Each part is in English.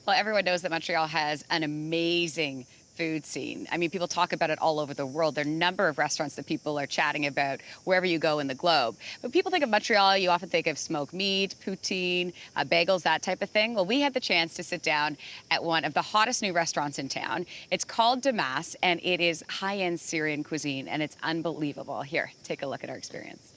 Well, everyone knows that Montreal has an amazing food scene. I mean, people talk about it all over the world. There are a number of restaurants that people are chatting about wherever you go in the globe. When people think of Montreal, you often think of smoked meat, poutine, bagels, that type of thing. Well, we had the chance to sit down at one of the hottest new restaurants in town. It's called Deluce, and it is high-end Syrian cuisine, and it's unbelievable. Here, take a look at our experience.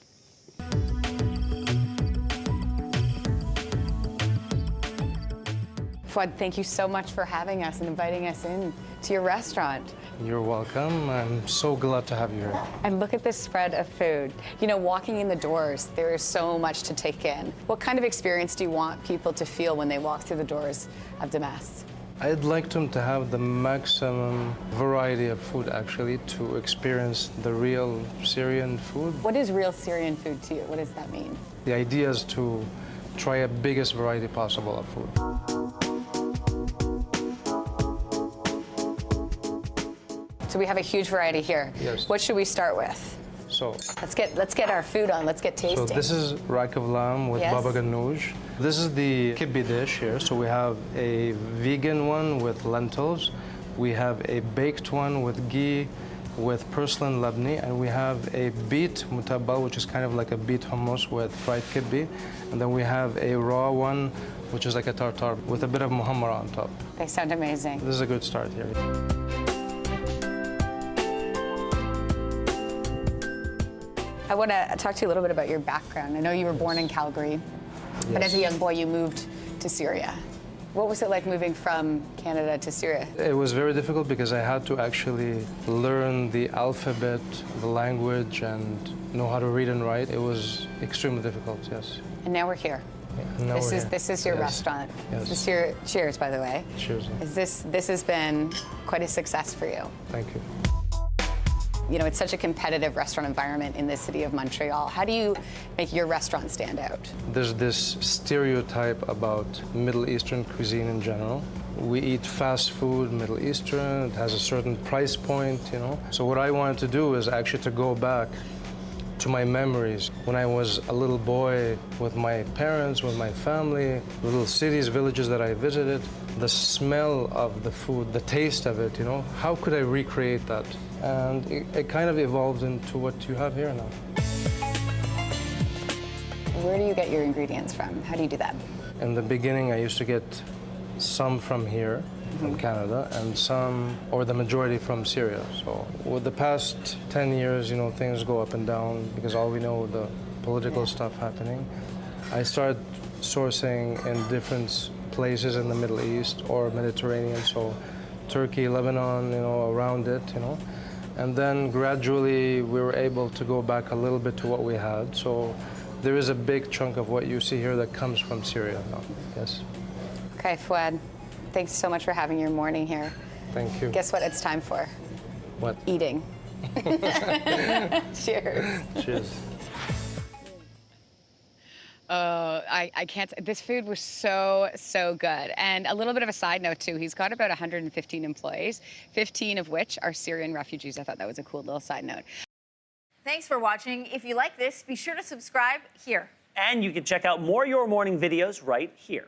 Fouad, thank you so much for having us and inviting us in to your restaurant. You're welcome. I'm so glad to have you here. And look at this spread of food. You know, walking in the doors, there is so much to take in. What kind of experience do you want people to feel when they walk through the doors of Deluce? I'd like them to have the maximum variety of food, actually, to experience the real Syrian food. What is real Syrian food to you? What does that mean? The idea is to try a biggest variety possible of food. So we have a huge variety here. Yes. What should we start with? So let's get our food on. Let's get tasting. So this is rack of lamb with baba ganoush. This is the kibbe dish here. So we have a vegan one with lentils. We have a baked one with ghee, with purslane labni, and we have a beet mutabal, which is kind of like a beet hummus with fried kibbe. And then we have a raw one, which is like a tartar with a bit of muhammara on top. They sound amazing. This is a good start here. I want to talk to you a little bit about your background. I know you were born in Calgary, but as a young boy, you moved to Syria. What was it like moving from Canada to Syria? It was very difficult because I had to actually learn the alphabet, the language, and know how to read and write. It was extremely difficult, yes. And now we're here. Yeah, This is your restaurant. Yes. This is your, cheers, by the way. Cheers. This has been quite a success for you. Thank you. You know, it's such a competitive restaurant environment in the city of Montreal. How do you make your restaurant stand out? There's this stereotype about Middle Eastern cuisine in general. We eat fast food, Middle Eastern, it has a certain price point, you know. So what I wanted to do is actually to go back to my memories when I was a little boy with my parents, with my family, little cities, villages that I visited, the smell of the food, the taste of it, you know, how could I recreate that? And it kind of evolved into what you have here now. Where do you get your ingredients from? How do you do that? In the beginning, I used to get some from here, from Canada, and some, or the majority, from Syria. So with the past 10 years, you know, things go up and down because all we know, the political stuff happening. I started sourcing in different places in the Middle East or Mediterranean, so Turkey, Lebanon, you know, around it, you know. And then gradually we were able to go back a little bit to what we had. So there is a big chunk of what you see here that comes from Syria now, yes. Okay, Fouad, thanks so much for having your morning here. Thank you. Guess what it's time for? What? Eating. Cheers. Cheers. I can't, this food was so good. And a little bit of a side note too, he's got about 115 employees, 15 of which are Syrian refugees. I thought that was a cool little side note. Thanks for watching. If you like this, be sure to subscribe here. And you can check out more Your Morning videos right here.